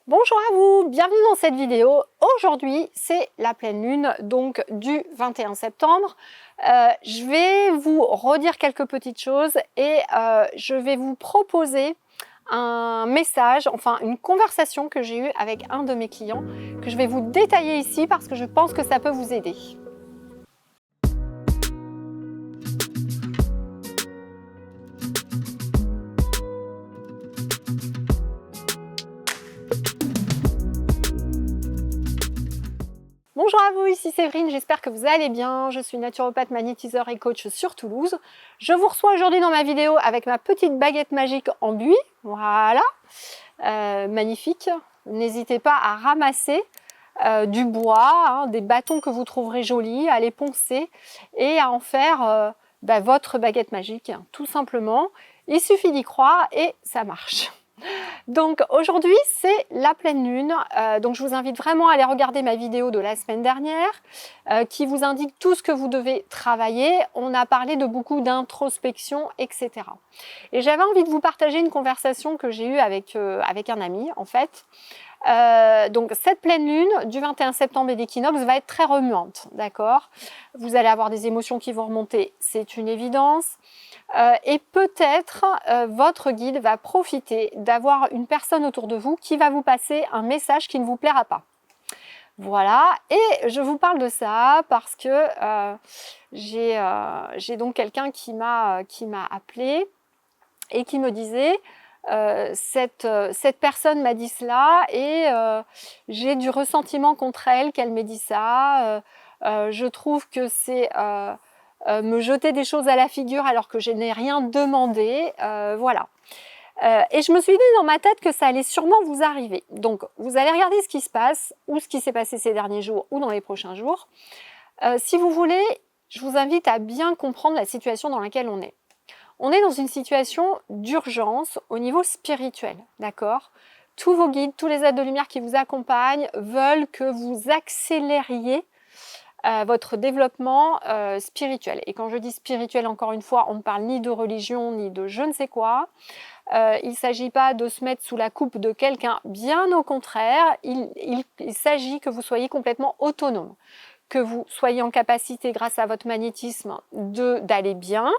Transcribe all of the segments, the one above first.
Bonjour à vous, bienvenue dans cette vidéo. Aujourd'hui, c'est la pleine lune, donc du 21 septembre. Je vais vous redire quelques petites choses et je vais vous proposer un message, enfin une conversation que j'ai eue avec un de mes clients, que je vais vous détailler ici parce que je pense que ça peut vous aider. Bonjour à vous, ici Séverine, j'espère que vous allez bien. Je suis naturopathe, magnétiseur et coach sur Toulouse. Je vous reçois aujourd'hui dans ma vidéo avec ma petite baguette magique en buis. Voilà, magnifique. N'hésitez pas à ramasser du bois, des bâtons que vous trouverez jolis, à les poncer et à en faire votre baguette magique, tout simplement. Il suffit d'y croire et ça marche. Donc aujourd'hui c'est la pleine lune, donc je vous invite vraiment à aller regarder ma vidéo de la semaine dernière qui vous indique tout ce que vous devez travailler. On a parlé de beaucoup d'introspection, etc. Et j'avais envie de vous partager une conversation que j'ai eue avec un ami en fait. Donc cette pleine lune du 21 septembre et d'équinoxe va être très remuante, d'accord? Vous allez avoir des émotions qui vont remonter, c'est une évidence. Et peut-être votre guide va profiter d'avoir une personne autour de vous qui va vous passer un message qui ne vous plaira pas. Voilà, et je vous parle de ça parce que j'ai donc quelqu'un qui m'a appelé et qui me disait cette personne m'a dit cela et j'ai du ressentiment contre elle qu'elle m'ait dit ça. Je trouve que c'est me jeter des choses à la figure alors que je n'ai rien demandé, voilà. Et je me suis dit dans ma tête que ça allait sûrement vous arriver. Donc vous allez regarder ce qui se passe, ou ce qui s'est passé ces derniers jours, ou dans les prochains jours. Si vous voulez, je vous invite à bien comprendre la situation dans laquelle on est. On est dans une situation d'urgence au niveau spirituel, d'accord? Tous vos guides, tous les êtres de lumière qui vous accompagnent veulent que vous accélériez votre développement spirituel. Et quand je dis spirituel, encore une fois, on ne parle ni de religion, ni de je ne sais quoi. Il ne s'agit pas de se mettre sous la coupe de quelqu'un, bien au contraire, il s'agit que vous soyez complètement autonome, que vous soyez en capacité, grâce à votre magnétisme, d'aller bien,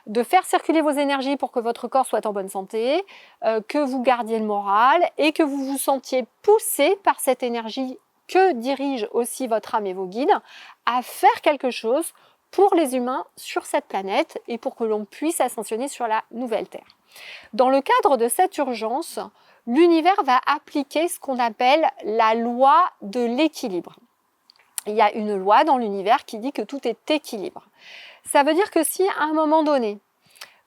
de faire circuler vos énergies pour que votre corps soit en bonne santé, que vous gardiez le moral et que vous vous sentiez poussé par cette énergie que dirige aussi votre âme et vos guides, à faire quelque chose pour les humains sur cette planète et pour que l'on puisse ascensionner sur la nouvelle Terre. Dans le cadre de cette urgence, l'univers va appliquer ce qu'on appelle la loi de l'équilibre. Il y a une loi dans l'univers qui dit que tout est équilibre. Ça veut dire que si à un moment donné,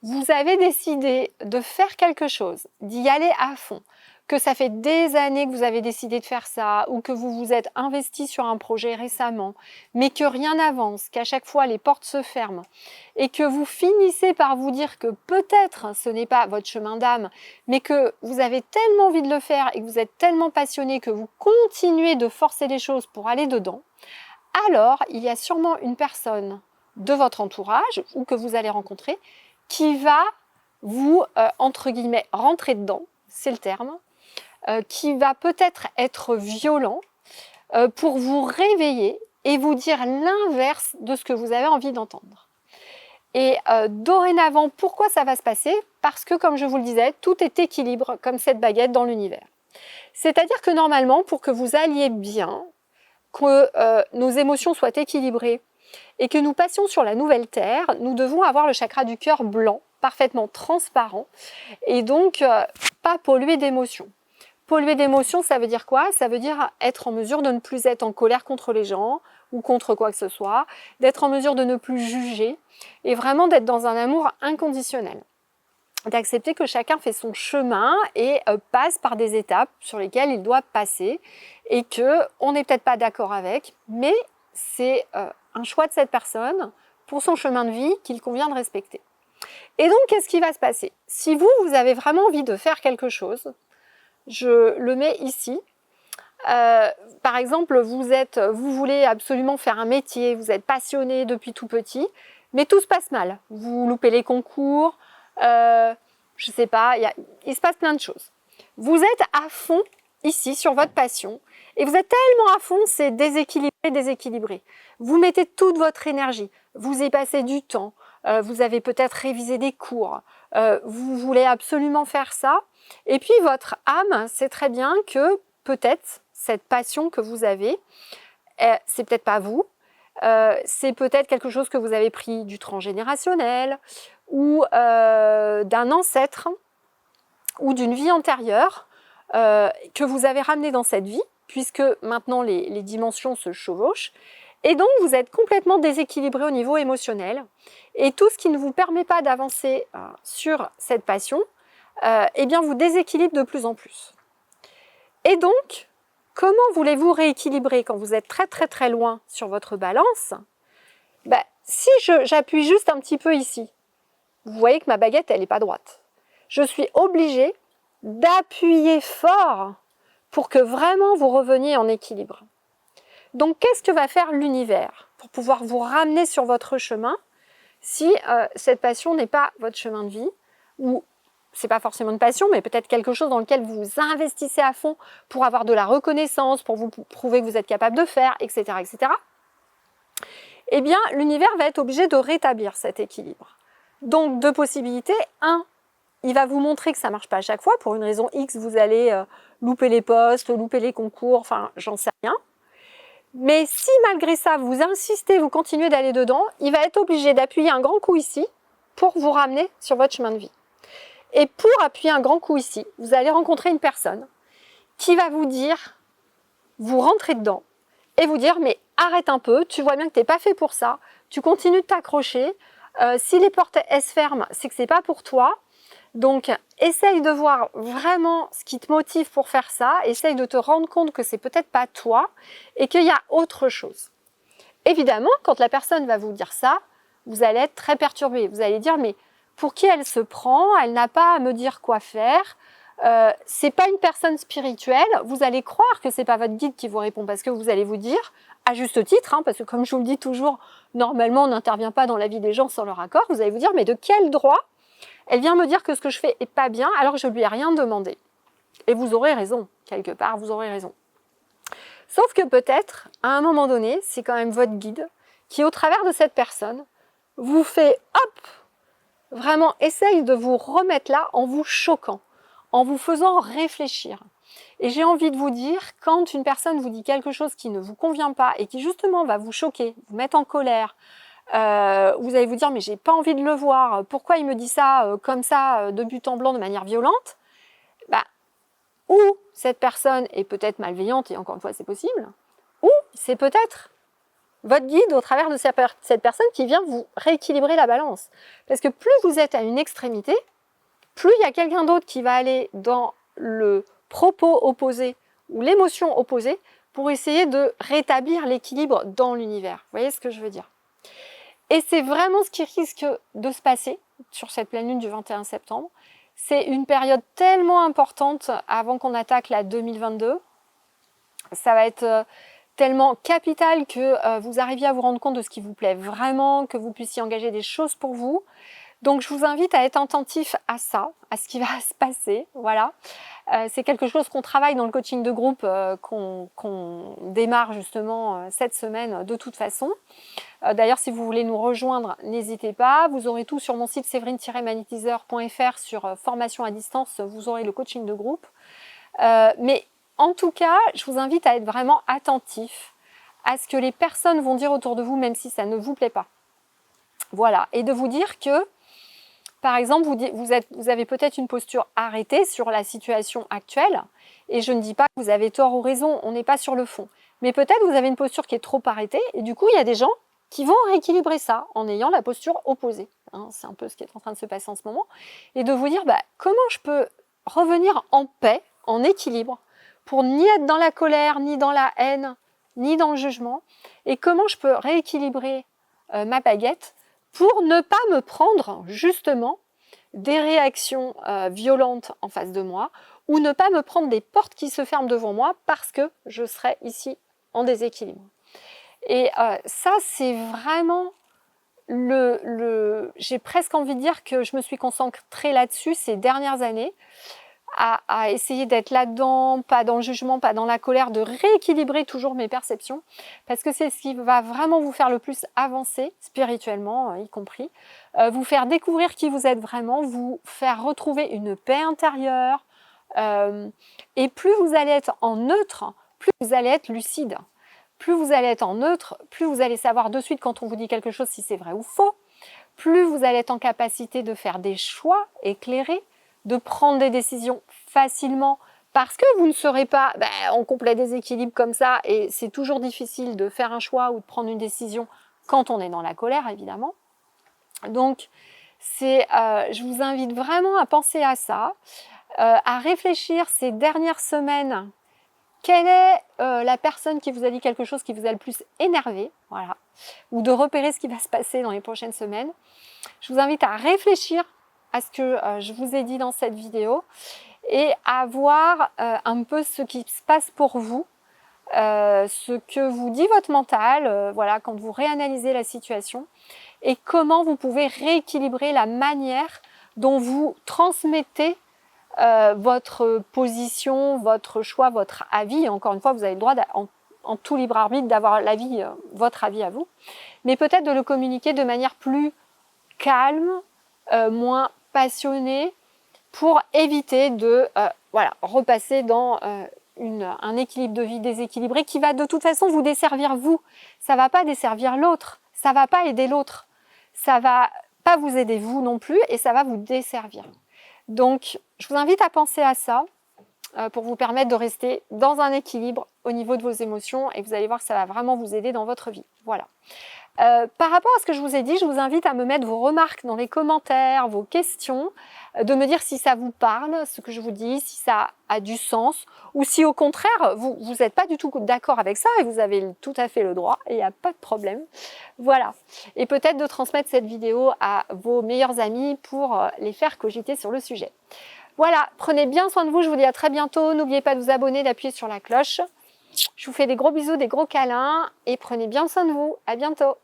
vous avez décidé de faire quelque chose, d'y aller à fond, que ça fait des années que vous avez décidé de faire ça ou que vous vous êtes investi sur un projet récemment, mais que rien n'avance, qu'à chaque fois les portes se ferment et que vous finissez par vous dire que peut-être ce n'est pas votre chemin d'âme, mais que vous avez tellement envie de le faire et que vous êtes tellement passionné que vous continuez de forcer les choses pour aller dedans, alors il y a sûrement une personne de votre entourage ou que vous allez rencontrer qui va vous, entre guillemets, rentrer dedans, c'est le terme, qui va peut-être être violent pour vous réveiller et vous dire l'inverse de ce que vous avez envie d'entendre. Et dorénavant, pourquoi ça va se passer? Parce que, comme je vous le disais, tout est équilibre comme cette baguette dans l'univers. C'est-à-dire que normalement, pour que vous alliez bien, que nos émotions soient équilibrées et que nous passions sur la nouvelle Terre, nous devons avoir le chakra du cœur blanc, parfaitement transparent, et donc pas pollué d'émotions. Pollué d'émotions, ça veut dire quoi? Ça veut dire être en mesure de ne plus être en colère contre les gens ou contre quoi que ce soit, d'être en mesure de ne plus juger et vraiment d'être dans un amour inconditionnel. D'accepter que chacun fait son chemin et passe par des étapes sur lesquelles il doit passer et qu'on n'est peut-être pas d'accord avec, mais c'est un choix de cette personne pour son chemin de vie qu'il convient de respecter. Et donc, qu'est-ce qui va se passer? Si vous avez vraiment envie de faire quelque chose, je le mets ici. Par exemple, vous voulez absolument faire un métier, vous êtes passionné depuis tout petit, mais tout se passe mal. Vous loupez les concours, je ne sais pas, il se passe plein de choses. Vous êtes à fond ici sur votre passion et vous êtes tellement à fond, c'est déséquilibré. Vous mettez toute votre énergie, vous y passez du temps, vous avez peut-être révisé des cours, vous voulez absolument faire ça et puis votre âme sait très bien que peut-être cette passion que vous avez, c'est peut-être pas vous, c'est peut-être quelque chose que vous avez pris du transgénérationnel ou d'un ancêtre ou d'une vie antérieure que vous avez ramené dans cette vie, puisque maintenant les dimensions se chevauchent, et donc vous êtes complètement déséquilibré au niveau émotionnel, et tout ce qui ne vous permet pas d'avancer sur cette passion, eh bien vous déséquilibre de plus en plus. Et donc, comment voulez-vous rééquilibrer quand vous êtes très très très loin sur votre balance? Si j'appuie juste un petit peu ici, vous voyez que ma baguette, elle n'est pas droite. Je suis obligée d'appuyer fort pour que vraiment vous reveniez en équilibre. Donc, qu'est-ce que va faire l'univers pour pouvoir vous ramener sur votre chemin si cette passion n'est pas votre chemin de vie, ou c'est pas forcément une passion, mais peut-être quelque chose dans lequel vous vous investissez à fond pour avoir de la reconnaissance, pour vous prouver que vous êtes capable de faire, etc., etc. Eh bien, l'univers va être obligé de rétablir cet équilibre. Donc, deux possibilités. Un, il va vous montrer que ça ne marche pas à chaque fois. Pour une raison X, vous allez louper les postes, louper les concours, enfin, j'en sais rien. Mais si malgré ça, vous insistez, vous continuez d'aller dedans, il va être obligé d'appuyer un grand coup ici pour vous ramener sur votre chemin de vie. Et pour appuyer un grand coup ici, vous allez rencontrer une personne qui va vous dire, vous rentrez dedans, et vous dire, mais arrête un peu, tu vois bien que tu n'es pas fait pour ça, tu continues de t'accrocher, si les portes se ferment, c'est que ce n'est pas pour toi. Donc, essaye de voir vraiment ce qui te motive pour faire ça, essaye de te rendre compte que c'est peut-être pas toi et qu'il y a autre chose. Évidemment, quand la personne va vous dire ça, vous allez être très perturbé. Vous allez dire, mais pour qui elle se prend? Elle n'a pas à me dire quoi faire. C'est pas une personne spirituelle. Vous allez croire que c'est pas votre guide qui vous répond parce que vous allez vous dire, à juste titre, parce que comme je vous le dis toujours, normalement on n'intervient pas dans la vie des gens sans leur accord. Vous allez vous dire, mais de quel droit elle vient me dire que ce que je fais est pas bien alors que je lui ai rien demandé. Et vous aurez raison, quelque part, vous aurez raison. Sauf que peut-être, à un moment donné, c'est quand même votre guide qui, au travers de cette personne, vous fait, hop, vraiment essaye de vous remettre là en vous choquant, en vous faisant réfléchir. Et j'ai envie de vous dire, quand une personne vous dit quelque chose qui ne vous convient pas et qui justement va vous choquer, vous mettre en colère, vous allez vous dire mais j'ai pas envie de le voir, pourquoi il me dit ça comme ça de but en blanc de manière violente, ou cette personne est peut-être malveillante et encore une fois c'est possible, ou c'est peut-être votre guide au travers de cette personne qui vient vous rééquilibrer la balance, parce que plus vous êtes à une extrémité, plus il y a quelqu'un d'autre qui va aller dans le propos opposé ou l'émotion opposée pour essayer de rétablir l'équilibre dans l'univers. Vous voyez ce que je veux dire? Et c'est vraiment ce qui risque de se passer sur cette pleine lune du 21 septembre. C'est une période tellement importante avant qu'on attaque la 2022. Ça va être tellement capital que vous arriviez à vous rendre compte de ce qui vous plaît vraiment, que vous puissiez engager des choses pour vous. Donc je vous invite à être attentif à ça, à ce qui va se passer. Voilà. C'est quelque chose qu'on travaille dans le coaching de groupe qu'on démarre justement cette semaine de toute façon. D'ailleurs, si vous voulez nous rejoindre, n'hésitez pas. Vous aurez tout sur mon site séverine-magnétiseur.fr sur formation à distance. Vous aurez le coaching de groupe. Mais en tout cas, je vous invite à être vraiment attentif à ce que les personnes vont dire autour de vous, même si ça ne vous plaît pas. Voilà. Et de vous dire que, par exemple, vous avez peut-être une posture arrêtée sur la situation actuelle. Et je ne dis pas que vous avez tort ou raison, on n'est pas sur le fond. Mais peut-être vous avez une posture qui est trop arrêtée. Et du coup, il y a des gens qui vont rééquilibrer ça en ayant la posture opposée. C'est un peu ce qui est en train de se passer en ce moment. Et de vous dire, comment je peux revenir en paix, en équilibre, pour ni être dans la colère, ni dans la haine, ni dans le jugement. Et comment je peux rééquilibrer ma baguette pour ne pas me prendre justement des réactions violentes en face de moi, ou ne pas me prendre des portes qui se ferment devant moi parce que je serai ici en déséquilibre. Et ça, c'est vraiment j'ai presque envie de dire que je me suis concentrée là-dessus ces dernières années, à essayer d'être là-dedans, pas dans le jugement, pas dans la colère, de rééquilibrer toujours mes perceptions, parce que c'est ce qui va vraiment vous faire le plus avancer, spirituellement y compris, vous faire découvrir qui vous êtes vraiment, vous faire retrouver une paix intérieure, et plus vous allez être en neutre, plus vous allez être lucide. Plus vous allez être en neutre, plus vous allez savoir de suite quand on vous dit quelque chose si c'est vrai ou faux, plus vous allez être en capacité de faire des choix éclairés, de prendre des décisions facilement, parce que vous ne serez pas en complet déséquilibre comme ça, et c'est toujours difficile de faire un choix ou de prendre une décision quand on est dans la colère, évidemment. Donc, je vous invite vraiment à penser à ça, à réfléchir ces dernières semaines. Quelle est la personne qui vous a dit quelque chose qui vous a le plus énervé, voilà, ou de repérer ce qui va se passer dans les prochaines semaines. Je vous invite à réfléchir à ce que je vous ai dit dans cette vidéo et à voir un peu ce qui se passe pour vous, ce que vous dit votre mental, voilà, quand vous réanalysez la situation et comment vous pouvez rééquilibrer la manière dont vous transmettez votre position, votre choix, votre avis. Et encore une fois, vous avez le droit en tout libre arbitre d'avoir l'avis, votre avis à vous, mais peut-être de le communiquer de manière plus calme, moins passionnée, pour éviter de repasser dans un équilibre de vie déséquilibré qui va de toute façon vous desservir vous. Ça va pas desservir l'autre, ça va pas aider l'autre, ça va pas vous aider vous non plus et ça va vous desservir. Donc, je vous invite à penser à ça pour vous permettre de rester dans un équilibre au niveau de vos émotions et vous allez voir que ça va vraiment vous aider dans votre vie. Voilà. Par rapport à ce que je vous ai dit, je vous invite à me mettre vos remarques dans les commentaires, vos questions, de me dire si ça vous parle, ce que je vous dis, si ça a du sens, ou si au contraire, vous n'êtes pas du tout d'accord avec ça et vous avez tout à fait le droit et il n'y a pas de problème. Voilà. Et peut-être de transmettre cette vidéo à vos meilleurs amis pour les faire cogiter sur le sujet. Voilà, prenez bien soin de vous, je vous dis à très bientôt. N'oubliez pas de vous abonner, d'appuyer sur la cloche. Je vous fais des gros bisous, des gros câlins et prenez bien soin de vous. À bientôt.